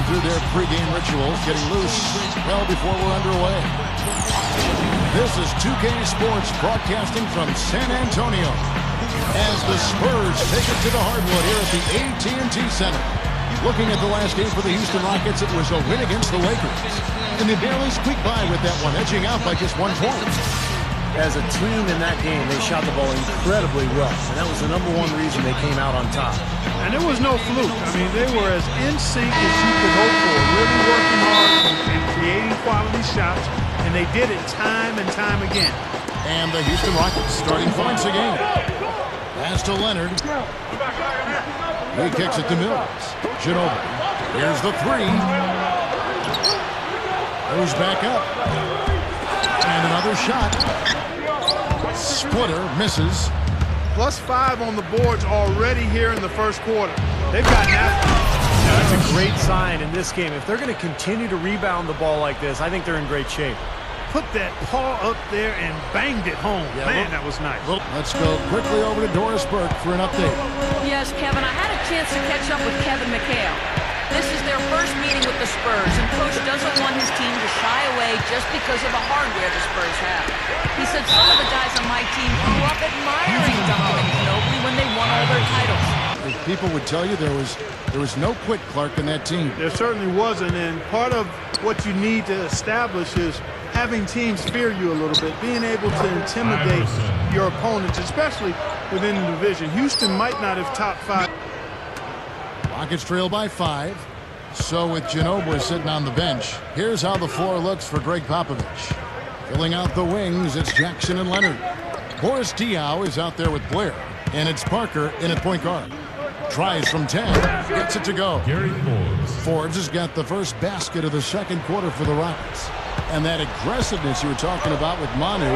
through their pregame rituals, getting loose well before we're underway. This is 2K Sports broadcasting from San Antonio as the Spurs take it to the hardwood here at the AT&T Center. Looking at the last game for the Houston Rockets, it was a win against the Lakers. And they barely squeaked by with that one, edging out by just 1 point. As a team in that game, they shot the ball incredibly well. And that was the #1 reason they came out on top. And it was no fluke. I mean, they were as in sync as you could hope for. Really working hard and creating quality shots. And they did it time and time again. And the Houston Rockets starting points again. Pass to Leonard. He kicks it to Mills. Ginobili. Here's the 3. Goes back up. And another shot. Splitter misses. +5 on the boards already here in the first quarter. They've gotten after it. That's a great sign in this game. If they're going to continue to rebound the ball like this, I think they're in great shape. Put that paw up there and banged it home. Yeah, man, that was nice. Let's go quickly over to Doris Burke for an update. Yes, Kevin, I had a chance to catch up with Kevin McHale. This is their first meeting with the Spurs, and Coach doesn't want his team to shy away just because of the hardware the Spurs have. He said some of the guys on my team grew up admiring Duncan and Ginobili when they won all their titles. People would tell you there was no quick Clark in that team. There certainly wasn't, and part of what you need to establish is having teams fear you a little bit, being able to intimidate your opponents, especially within the division. Houston might not have top 5. Rockets trail by 5. So with Ginobili sitting on the bench, here's how the floor looks for Greg Popovich. Filling out the wings, it's Jackson and Leonard. Boris Diaw is out there with Blair, and it's Parker in at point guard. Tries from 10, gets it to go. Forbes has got the first basket of the second quarter for the Rockets. And that aggressiveness you were talking about with Manu,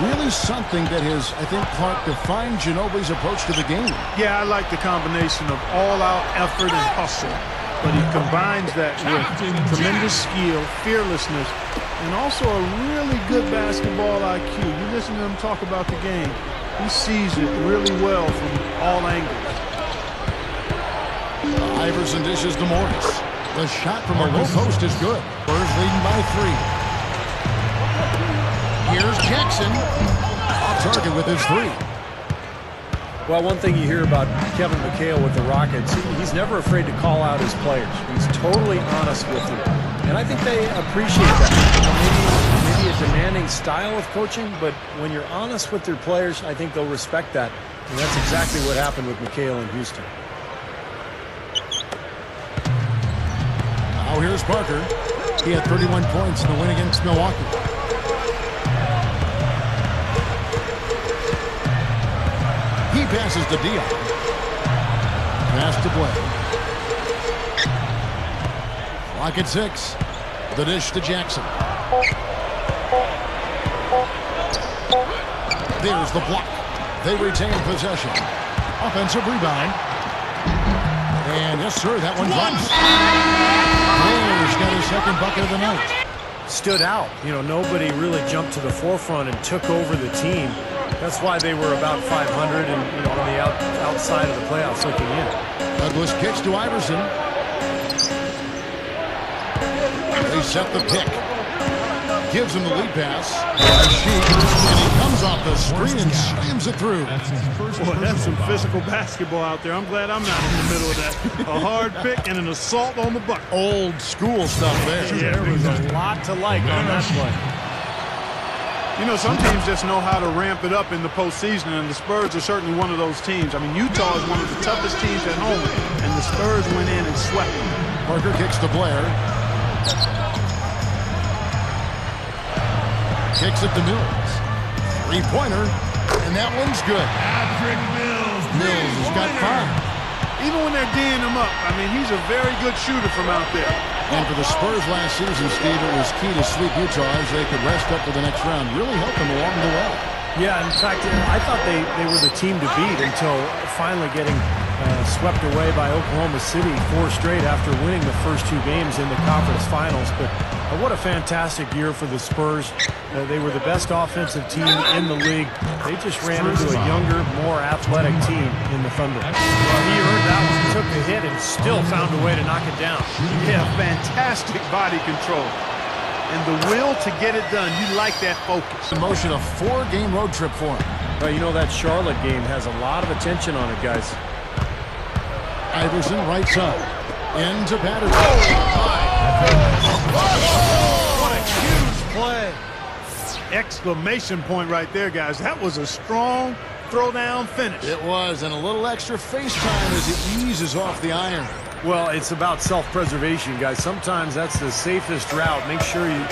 really something that has, I think, Clark, defined Ginobili's approach to the game. Yeah, I like the combination of all-out effort and hustle. But he combines that with tremendous skill, fearlessness, and also a really good basketball IQ. You listen to him talk about the game. He sees it really well from all angles. Iverson dishes to Morris. The shot from the low post is good. Spurs leading by 3. Here's Jackson. Off target with his 3. Well, one thing you hear about Kevin McHale with the Rockets, he's never afraid to call out his players. He's totally honest with them. And I think they appreciate that. Maybe a demanding style of coaching, but when you're honest with your players, I think they'll respect that. And that's exactly what happened with McHale in Houston. Now here's Parker. He had 31 points in the win against Milwaukee. He passes to Diaw. Pass to Blair. Clock at 6. The dish to Jackson. There's the block. They retain possession. Offensive rebound. And yes, sir, that one drops. Blair's got his second bucket of the night. Stood out. You know, nobody really jumped to the forefront and took over the team. That's why they were about 500 and, you know, on the outside of the playoffs looking in. Douglas kicks to Iverson. They set the pick. Gives him the lead pass. And he comes off the screen and slams it through. Boy, that's some physical basketball out there. I'm glad I'm not in the middle of that. A hard pick and an assault on the bucket. Old school stuff there. Yeah, there was a lot to like on that play. You know, some teams just know how to ramp it up in the postseason, and the Spurs are certainly one of those teams. I mean, Utah is one of the toughest teams at home, and the Spurs went in and swept them. Parker kicks to Blair. Kicks it to Mills. Three-pointer, and that one's good. Mills has got 5. Even when they're D'ing him up, I mean, he's a very good shooter from out there. And for the Spurs last season, Steve, it was key to sweep Utah as they could rest up for the next round. Really helped them along the way. Yeah, in fact, I thought they were the team to beat until finally getting swept away by Oklahoma City 4 straight after winning the first 2 games in the conference finals. But what a fantastic year for the Spurs. They were the best offensive team in the league. They just ran into a younger, more athletic team in the Thunder. Well, he earned that one. Took the hit and still found a way to knock it down. Yeah, fantastic body control. And the will to get it done. You like that focus. In motion, a 4-game road trip for him. Well, you know that Charlotte game has a lot of attention on it, guys. Iverson right side. Into Patterson. What a huge play. Exclamation point right there, guys. That was a strong throwdown finish. It was, and a little extra face time as it eases off the iron. Well, it's about self-preservation, guys. Sometimes that's the safest route. Make sure you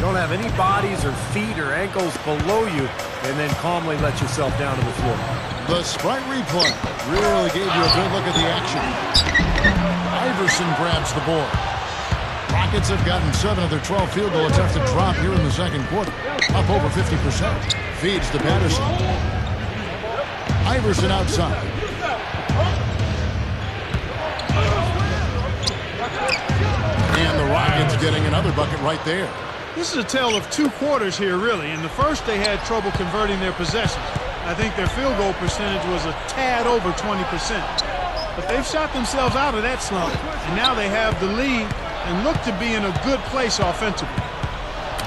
don't have any bodies or feet or ankles below you, and then calmly let yourself down to the floor. The Sprite replay really gave you a good look at the action. Iverson grabs the board. Rockets have gotten 7 of their 12 field goal attempts to drop here in the second quarter. Up over 50%. Feeds to Patterson. Iverson outside. And the Rockets getting another bucket right there. This is a tale of 2 quarters here, really. In the first, they had trouble converting their possessions. I think their field goal percentage was a tad over 20%. But they've shot themselves out of that slump, and now they have the lead and look to be in a good place offensively.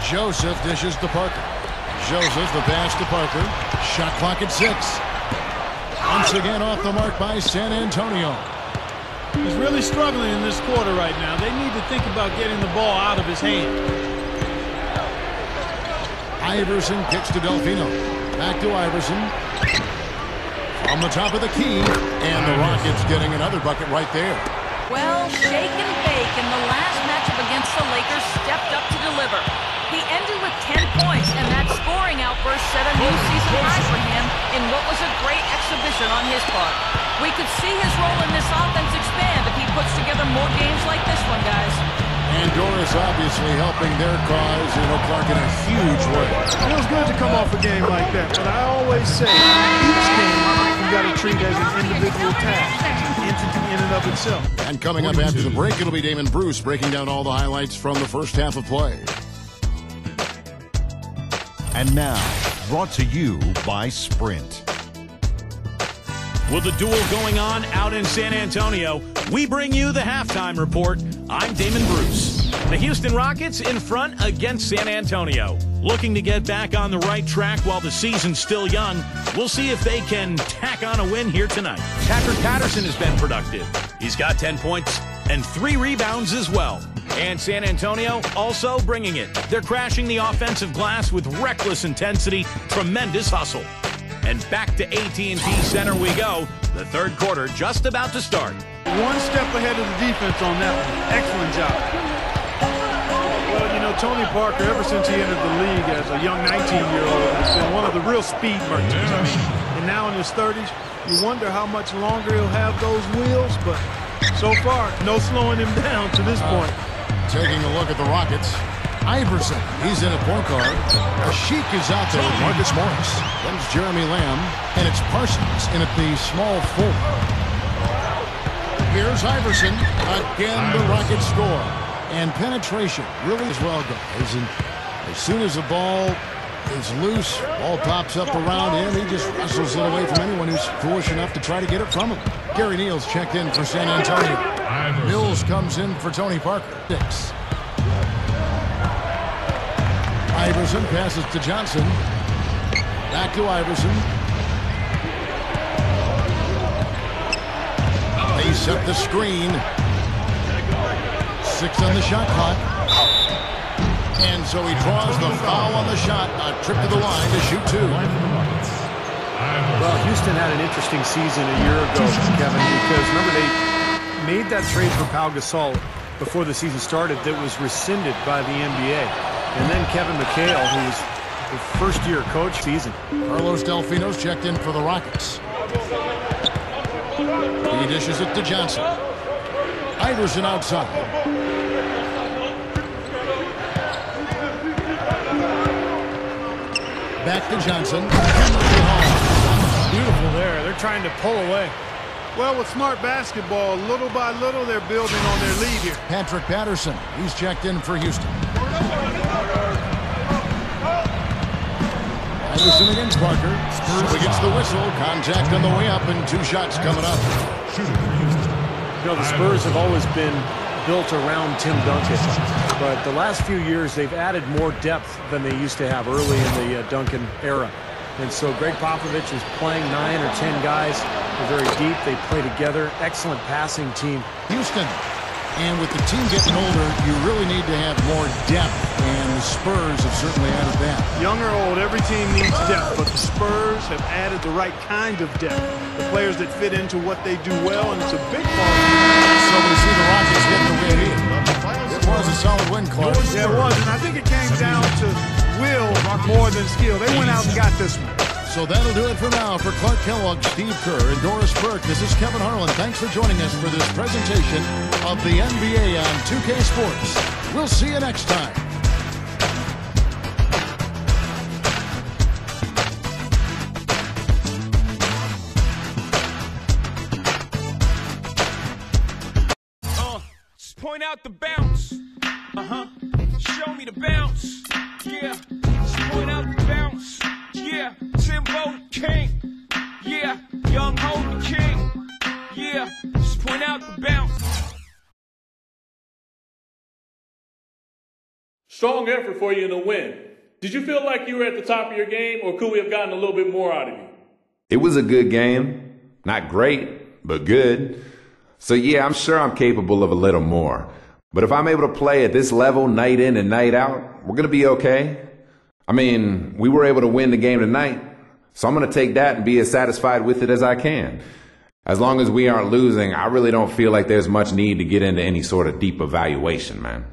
Joseph dishes to Parker. Joseph, the pass to Parker. Shot clock at 6. Once again off the mark by San Antonio. He's really struggling in this quarter right now. They need to think about getting the ball out of his hand. Iverson kicks to Delfino. Back to Iverson. From the top of the key. And the Rockets getting another bucket right there. Well, shake and bake in the last matchup against the Lakers stepped up to deliver. He ended with 10 points, and that scoring outburst set a new season high for him in what was a great exhibition on his part. We could see his role in this offense expand if he puts together more games like this one, guys. And Doris obviously helping their cause in Oak Clark in a huge way. It feels good to come off a game like that, but I always say each game you got to treat as an individual task, an entity in and of itself. And coming up after the break, it'll be Damon Bruce breaking down all the highlights from the first half of play. And now, brought to you by Sprint. With the duel going on out in San Antonio, we bring you the halftime report. I'm Damon Bruce. The Houston Rockets in front against San Antonio. Looking to get back on the right track while the season's still young. We'll see if they can tack on a win here tonight. Patrick Patterson has been productive. He's got 10 points and 3 rebounds as well. And San Antonio also bringing it. They're crashing the offensive glass with reckless intensity, tremendous hustle. And back to AT&T Center we go. The third quarter just about to start. One step ahead of the defense on that one. Excellent job. Well, you know, Tony Parker, ever since he entered the league as a young 19-year-old, has been one of the real speed merchants. I mean, and now in his 30s, you wonder how much longer he'll have those wheels, but so far, no slowing him down to this point. Taking a look at the Rockets. Iverson, he's in at point guard. Sheik is out there with Marcus Morris. Then it's Jeremy Lamb, and it's Parsons in at the small 4. Here's Iverson. Again, the Rockets score. And penetration really as well, guys. And as soon as the ball is loose, ball pops up around him, he just wrestles it away from anyone who's foolish enough to try to get it from him. Gary Neal's checked in for San Antonio. Mills comes in for Tony Parker. 6. Iverson passes to Johnson. Back to Iverson. They set the screen. 6 on the shot clock. And so he draws the foul on the shot. A trip to the line to shoot 2. Well, Houston had an interesting season a year ago, Kevin, because remember they made that trade for Pau Gasol before the season started that was rescinded by the NBA. And then Kevin McHale, who was the first-year coach season. Carlos Delfino's checked in for the Rockets. He dishes it to Johnson. Iverson outside. Back to Johnson. Beautiful there. They're trying to pull away. Well, with smart basketball, little by little, they're building on their lead here. Patrick Patterson, he's checked in for Houston. Patterson against Parker. So he gets the whistle. Contact on the way up and 2 shots coming up. You know, the Spurs have always been built around Tim Duncan, but the last few years they've added more depth than they used to have early in the Duncan era. And so Greg Popovich is playing 9 or 10 guys. They're very deep. They play together. Excellent passing team. Houston. And with the team getting older, you really need to have more depth, and the Spurs have certainly added that. Young or old, every team needs depth, but the Spurs have added the right kind of depth. The players that fit into what they do well, and it's a big ball. So we see the Rockets getting the win here. It was a solid win, Clark. Yeah, it was, and I think it came down to will more than skill. They went out and got this one. So that'll do it for now. For Clark Kellogg, Steve Kerr, and Doris Burke, this is Kevin Harlan. Thanks for joining us for this presentation of the NBA on 2K Sports. We'll see you next time. Just point out the bounce. Show me the bounce. Yeah. Just point out the bounce. Yeah, Timbo King. Yeah, Young Ho the King. Yeah, just point out the bounce. Strong effort for you in the win. Did you feel like you were at the top of your game, or could we have gotten a little bit more out of you? It was a good game. Not great, but good. So yeah, I'm sure I'm capable of a little more. But if I'm able to play at this level night in and night out, we're going to be okay. I mean, we were able to win the game tonight, so I'm going to take that and be as satisfied with it as I can. As long as we aren't losing, I really don't feel like there's much need to get into any sort of deep evaluation, man.